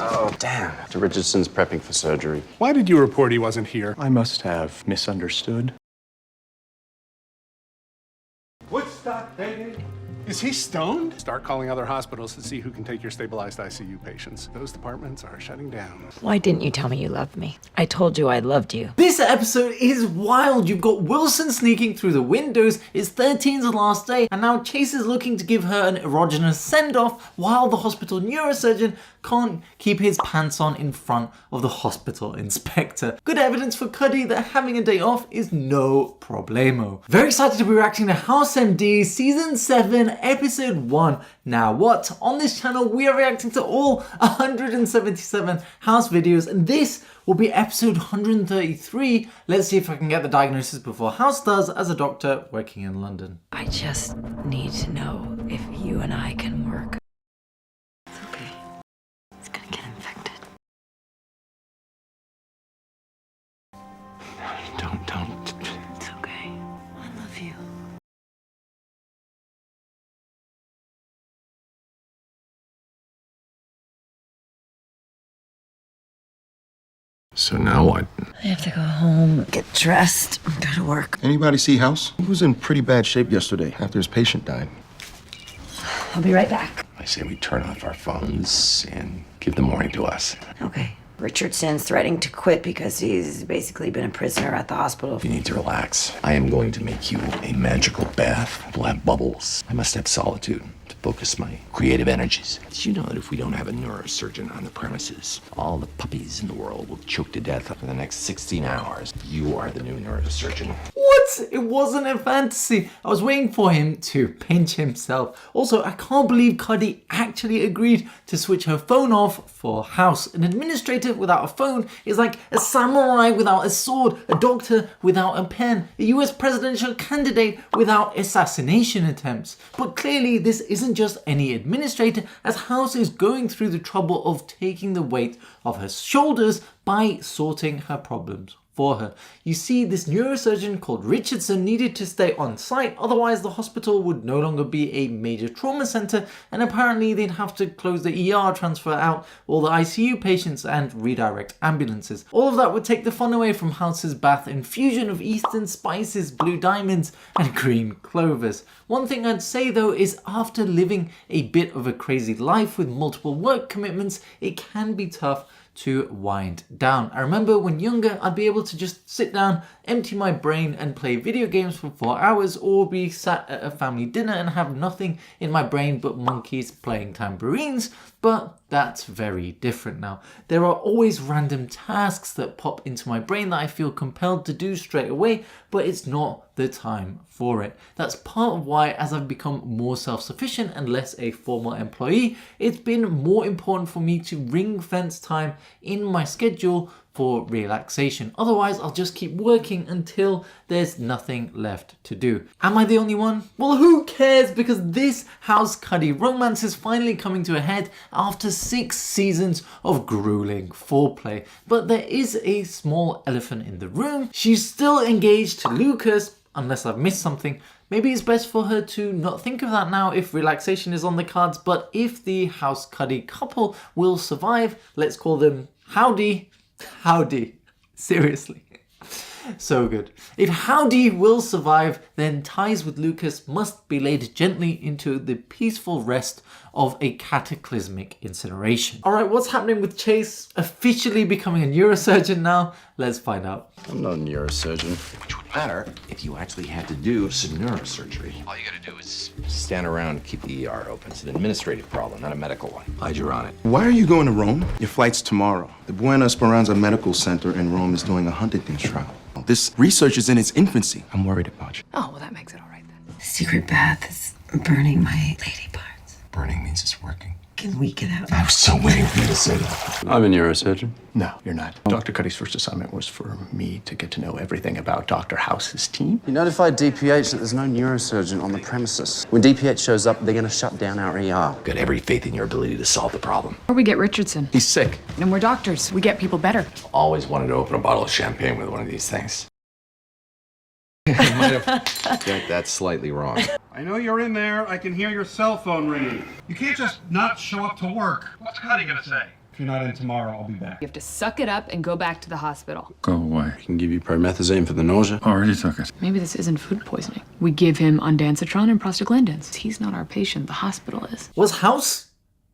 Oh, damn. Dr. Richardson's prepping for surgery. Why did you report he wasn't here? I must have misunderstood. Woodstock, baby. Is he stoned? Start calling other hospitals to see who can take your stabilized ICU patients. Those departments are shutting down. Why didn't you tell me you loved me? I told you I loved you. This episode is wild. You've got Wilson sneaking through the windows, it's 13's last day, and now Chase is looking to give her an erogenous send-off while the hospital neurosurgeon can't keep his pants on in front of the hospital inspector. Good evidence for Cuddy that having a day off is no problemo. Very excited to be reacting to House MD Season 7 Episode 1. Now what? On this channel we are reacting to all 177 House videos, and this will be episode 133. Let's see if I can get the diagnosis before House does as a doctor working in London. I just need to know if you and I can work. It's okay. It's gonna get infected. Don't. It's okay. I love you. So now what? I have to go home, get dressed, and go to work. Anybody see House? He was in pretty bad shape yesterday after his patient died. I'll be right back. I say we turn off our phones and give the morning to us. Okay. Richardson's threatening to quit because he's basically been a prisoner at the hospital. You need to relax. I am going to make you a magical bath. We'll have bubbles. I must have solitude to focus my creative energies. Did you know that if we don't have a neurosurgeon on the premises, all the puppies in the world will choke to death for the next 16 hours? You are the new neurosurgeon. What? It wasn't a fantasy. I was waiting for him to pinch himself. Also, I can't believe Cuddy actually agreed to switch her phone off for House. An administrator without a phone is like a samurai without a sword, a doctor without a pen, a US presidential candidate without assassination attempts. But clearly this isn't just any administrator, as House is going through the trouble of taking the weight off her shoulders by sorting her problems for her. You see, this neurosurgeon called Richardson needed to stay on site, otherwise the hospital would no longer be a major trauma center, and apparently they'd have to close the ER, transfer out all the ICU patients, and redirect ambulances. All of that would take the fun away from House's bath infusion of eastern spices, blue diamonds, and green clovers. One thing I'd say though is after living a bit of a crazy life with multiple work commitments, it can be tough to wind down. I remember when younger, I'd be able to just sit down, empty my brain and play video games for 4 hours, or be sat at a family dinner and have nothing in my brain but monkeys playing tambourines, but that's very different now. There are always random tasks that pop into my brain that I feel compelled to do straight away, but it's not the time for it. That's part of why, as I've become more self-sufficient and less a formal employee, it's been more important for me to ring-fence time in my schedule for relaxation. Otherwise, I'll just keep working until there's nothing left to do. Am I the only one? Well, who cares, because this House Cuddy romance is finally coming to a head after 6 seasons of grueling foreplay. But there is a small elephant in the room. She's still engaged to Lucas, unless I've missed something. Maybe it's best for her to not think of that now if relaxation is on the cards, but if the House Cuddy couple will survive, let's call them Howdy. Howdy. Seriously. So good. If Howdy will survive, then ties with Lucas must be laid gently into the peaceful rest of a cataclysmic incineration. Alright, what's happening with Chase officially becoming a neurosurgeon now? Let's find out. I'm not a neurosurgeon. Which would matter if you actually had to do some neurosurgery. All you gotta do is stand around and keep the ER open. It's an administrative problem, not a medical one. Hide your on it. Why are you going to Rome? Your flight's tomorrow. The Buena Esperanza Medical Center in Rome is doing a Huntington's trial. This research is in its infancy. I'm worried about you. Oh, well, that makes it all right then. The secret bath is burning my lady parts. Burning means it's working. Can we get out? I was so waiting for you to say that. I'm a neurosurgeon. No, you're not. Dr. Cuddy's first assignment was for me to get to know everything about Dr. House's team. You notified DPH that there's no neurosurgeon on the premises. When DPH shows up, they're gonna shut down our ER. Got every faith in your ability to solve the problem. Or we get Richardson. He's sick. And we're doctors. We get people better. Always wanted to open a bottle of champagne with one of these things. I might have got that slightly wrong. I know you're in there. I can hear your cell phone ringing. You can't just not show up to work. What's Cuddy gonna say? If you're not in tomorrow, I'll be back. You have to suck it up and go back to the hospital. Go away. I can give you promethazine for the nausea. Already took it. Maybe this isn't food poisoning. We give him Ondansetron and prostaglandins. He's not our patient, the hospital is. Was House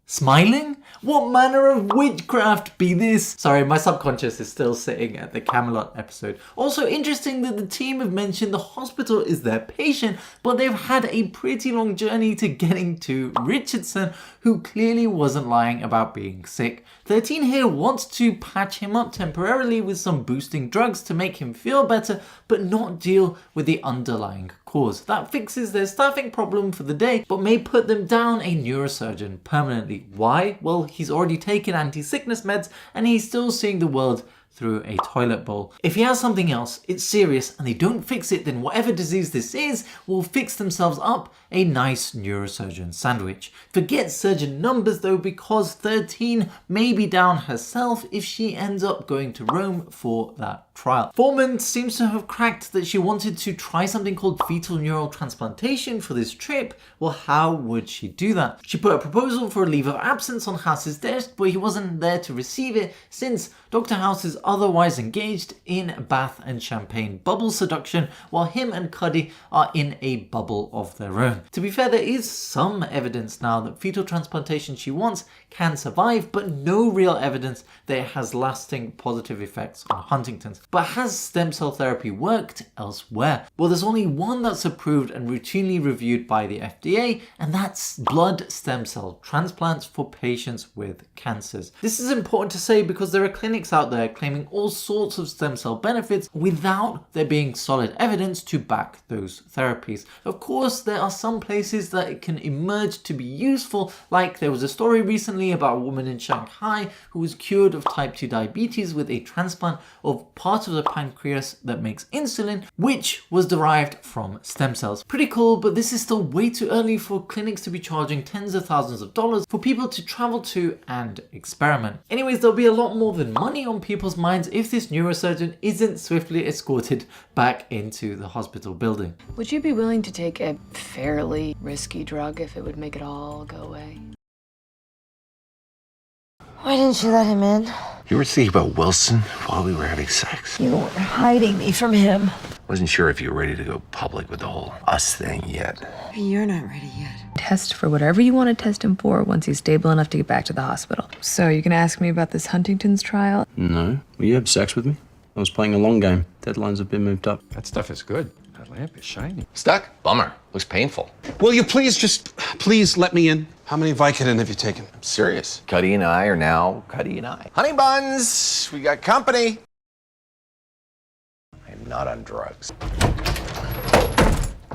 smiling? What manner of witchcraft be this? Sorry, my subconscious is still sitting at the Camelot episode. Also interesting that the team have mentioned the hospital is their patient, but they've had a pretty long journey to getting to Richardson, who clearly wasn't lying about being sick. 13 here wants to patch him up temporarily with some boosting drugs to make him feel better, but not deal with the underlying cause. That fixes their staffing problem for the day, but may put them down a neurosurgeon permanently. Why? Well, he's already taken anti-sickness meds and he's still seeing the world through a toilet bowl. If he has something else, it's serious, and they don't fix it, then whatever disease this is will fix themselves up a nice neurosurgeon sandwich. Forget surgeon numbers though, because 13 may be down herself if she ends up going to Rome for that trial. Foreman seems to have cracked that she wanted to try something called fetal neural transplantation for this trip. Well, how would she do that? She put a proposal for a leave of absence on House's desk, but he wasn't there to receive it since Dr. House is otherwise engaged in bath and champagne bubble seduction while him and Cuddy are in a bubble of their own. To be fair, there is some evidence now that fetal transplantation she wants can survive, but no real evidence that it has lasting positive effects on Huntington's. But has stem cell therapy worked elsewhere? Well, there's only one that's approved and routinely reviewed by the FDA, and that's blood stem cell transplants for patients with cancers. This is important to say because there are clinics out there claiming all sorts of stem cell benefits without there being solid evidence to back those therapies. Of course, there are some places that it can emerge to be useful, like there was a story recently about a woman in Shanghai who was cured of type 2 diabetes with a transplant of part of the pancreas that makes insulin, which was derived from stem cells. Pretty cool, but this is still way too early for clinics to be charging tens of thousands of dollars for people to travel to and experiment. Anyways, there'll be a lot more than money on people's minds if this neurosurgeon isn't swiftly escorted back into the hospital building. Would you be willing to take a fairly risky drug if it would make it all go away? Why didn't you let him in? You were thinking about Wilson while we were having sex. You were hiding me from him. Wasn't sure if you were ready to go public with the whole us thing yet. You're not ready yet. Test for whatever you want to test him for once he's stable enough to get back to the hospital. So you can ask me about this Huntington's trial? No. Will you have sex with me? I was playing a long game. Deadlines have been moved up. That stuff is good. That lamp is shiny. Stuck? Bummer. Looks painful. Will you please let me in? How many Vicodin have you taken? I'm serious. Cuddy and I are now Cuddy and I. Honey buns, we got company. I'm not on drugs.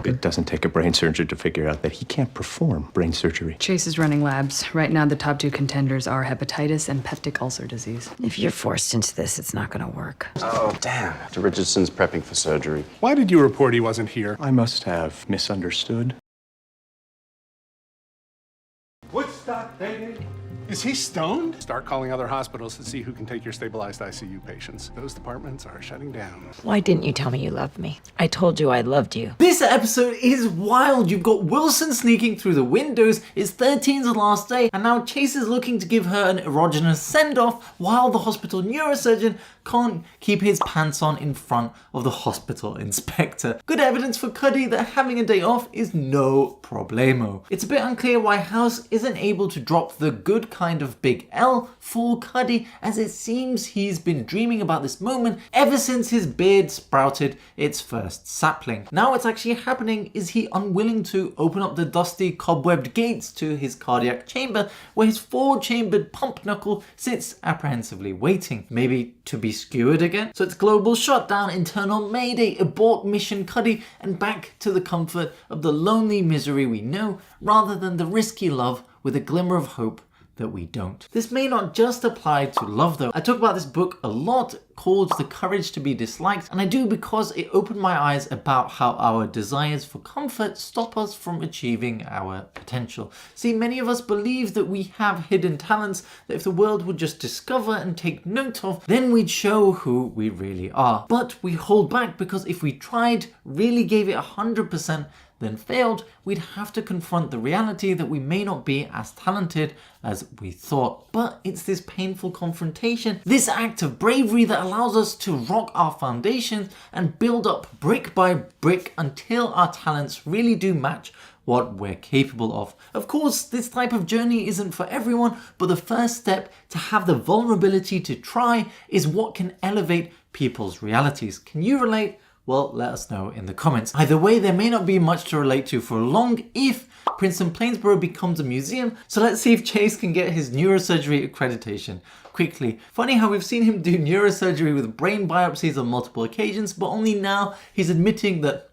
It doesn't take a brain surgeon to figure out that he can't perform brain surgery. Chase is running labs. Right now, the top two contenders are hepatitis and peptic ulcer disease. If you're forced into this, it's not gonna work. Oh, damn. Dr. Richardson's prepping for surgery. Why did you report he wasn't here? I must have misunderstood. Woodstock, baby. Is he stoned? Start calling other hospitals to see who can take your stabilized ICU patients. Those departments are shutting down. Why didn't you tell me you loved me? I told you I loved you. This episode is wild. You've got Wilson sneaking through the windows, it's 13's last day, and now Chase is looking to give her an erogenous send-off while the hospital neurosurgeon can't keep his pants on in front of the hospital inspector. Good evidence for Cuddy that having a day off is no problemo. It's a bit unclear why House isn't able to drop the good kind of big L for Cuddy, as it seems he's been dreaming about this moment ever since his beard sprouted its first sapling. Now it's actually happening. Is he unwilling to open up the dusty cobwebbed gates to his cardiac chamber where his 4-chambered pump knuckle sits apprehensively waiting, maybe to be skewered again? So it's global shutdown, internal mayday, abort mission Cuddy, and back to the comfort of the lonely misery we know rather than the risky love with a glimmer of hope that we don't. This may not just apply to love though. I talk about this book a lot, called The Courage to be Disliked, and I do because it opened my eyes about how our desires for comfort stop us from achieving our potential. See, many of us believe that we have hidden talents that if the world would just discover and take note of, then we'd show who we really are. But we hold back because if we tried, really gave it 100%, then failed, we'd have to confront the reality that we may not be as talented as we thought. But it's this painful confrontation, this act of bravery that allows us to rock our foundations and build up brick by brick until our talents really do match what we're capable of. Of course, this type of journey isn't for everyone, but the first step to have the vulnerability to try is what can elevate people's realities. Can you relate? Well, let us know in the comments. Either way, there may not be much to relate to for long if Princeton Plainsboro becomes a museum, so let's see if Chase can get his neurosurgery accreditation quickly. Funny how we've seen him do neurosurgery with brain biopsies on multiple occasions, but only now he's admitting that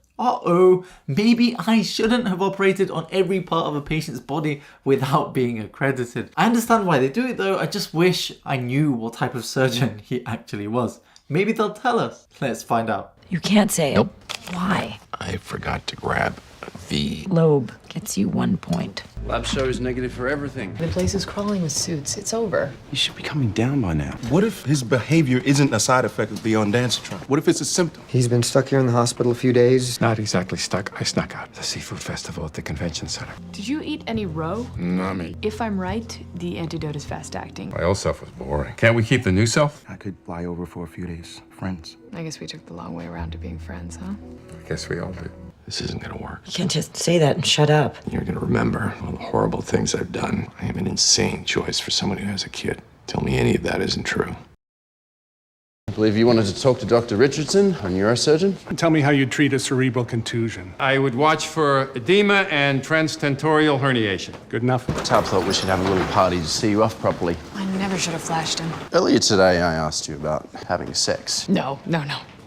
maybe I shouldn't have operated on every part of a patient's body without being accredited. I understand why they do it though, I just wish I knew what type of surgeon he actually was. Maybe they'll tell us. Let's find out. You can't say it. Nope. Why? I forgot to grab the Lobe gets you 1 point. Lab shows negative for everything. The place is crawling with suits. It's over. He should be coming down by now. What if his behavior isn't a side effect of the Ondansetron? What if it's a symptom? He's been stuck here in the hospital a few days. Not exactly stuck. I snuck out. The seafood festival at the convention center. Did you eat any roe? Not me. If I'm right, the antidote is fast acting. My old self was boring. Can't we keep the new self? I could fly over for a few days. Friends. I guess we took the long way around to being friends, huh? I guess we all did. This isn't gonna work. You can't just say that and shut up. You're gonna remember all the horrible things I've done. I am an insane choice for someone who has a kid. Tell me any of that isn't true. I believe you wanted to talk to Dr. Richardson, our neurosurgeon. Tell me how you treat a cerebral contusion. I would watch for edema and transtentorial herniation. Good enough? Tab thought we should have a little party to see you off properly. I never should have flashed him. Earlier today, I asked you about having sex. No.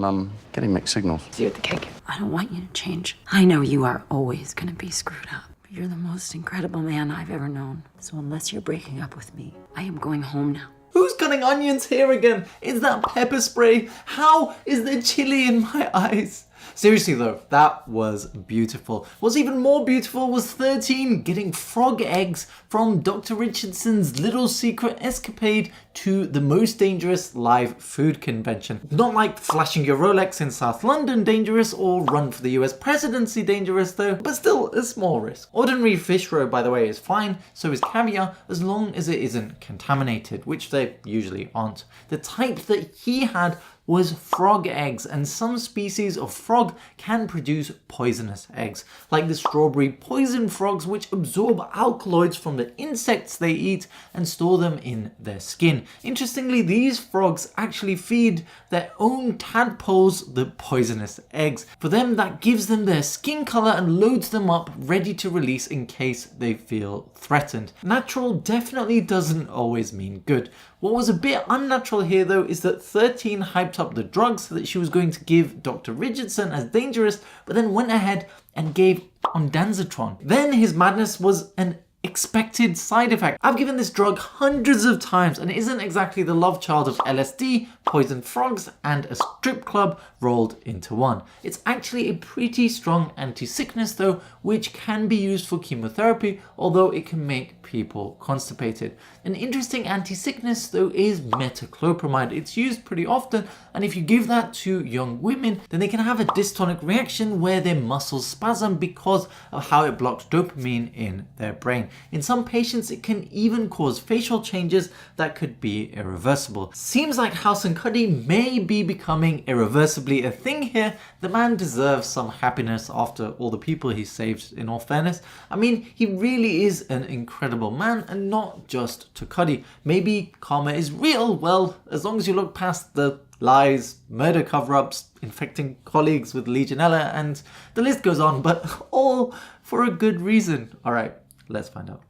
I'm getting mixed signals. See you at the cake. I don't want you to change. I know you are always gonna be screwed up. But you're the most incredible man I've ever known. So unless you're breaking up with me, I am going home now. Who's cutting onions here again? Is that pepper spray? How is there chili in my eyes? Seriously though, that was beautiful. What's even more beautiful was 13 getting frog eggs from Dr. Richardson's little secret escapade to the most dangerous live food convention. Not like flashing your Rolex in South London dangerous or run for the US presidency dangerous though, but still a small risk. Ordinary fish roe, by the way, is fine, so is caviar, as long as it isn't contaminated, which they usually aren't. The type that he had was frog eggs, and some species of frog can produce poisonous eggs, like the strawberry poison frogs, which absorb alkaloids from the insects they eat and store them in their skin. Interestingly, these frogs actually feed their own tadpoles the poisonous eggs. For them, that gives them their skin color and loads them up ready to release in case they feel threatened. Natural definitely doesn't always mean good. What was a bit unnatural here though is that 13 hyped up the drugs that she was going to give Dr. Richardson as dangerous, but then went ahead and gave Ondansetron. Then his madness was an expected side effect. I've given this drug hundreds of times and it isn't exactly the love child of LSD, poisoned frogs, and a strip club rolled into one. It's actually a pretty strong anti-sickness though, which can be used for chemotherapy, although it can make people constipated. An interesting anti-sickness though is Metoclopramide. It's used pretty often, and if you give that to young women, then they can have a dystonic reaction where their muscles spasm because of how it blocks dopamine in their brain. In some patients, it can even cause facial changes that could be irreversible. Seems like House and Cuddy may be becoming irreversibly a thing here. The man deserves some happiness after all the people he saved, in all fairness. I mean, he really is an incredible man, and not just to Cuddy. Maybe karma is real, well, as long as you look past the lies, murder cover-ups, infecting colleagues with Legionella, and the list goes on, but all for a good reason. All right, let's find out.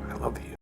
I love you.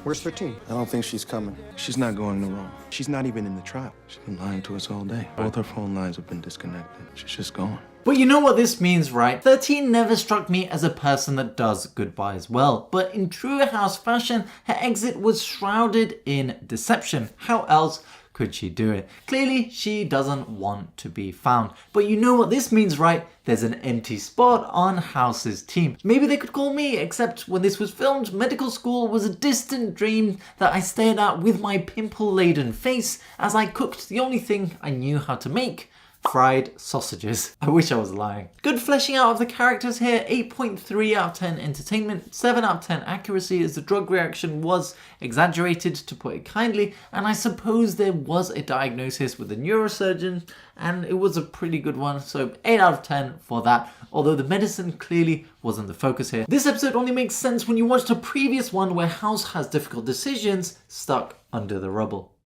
Where's 13? I don't think she's coming. She's not going to Rome. She's not even in the trial. She's been lying to us all day. Both her phone lines have been disconnected. She's just gone. But you know what this means, right? 13 never struck me as a person that does goodbyes well, but in true House fashion, her exit was shrouded in deception. How else could she do it? Clearly, she doesn't want to be found. But you know what this means, right? There's an empty spot on House's team. Maybe they could call me, except when this was filmed, medical school was a distant dream that I stared at with my pimple-laden face as I cooked the only thing I knew how to make, fried sausages. I wish I was lying. Good fleshing out of the characters here. 8.3 out of 10 entertainment, 7 out of 10 accuracy, as the drug reaction was exaggerated, to put it kindly, and I suppose there was a diagnosis with a neurosurgeon, and it was a pretty good one, so 8 out of 10 for that, although the medicine clearly wasn't the focus here. This episode only makes sense when you watch the previous one where House has difficult decisions stuck under the rubble.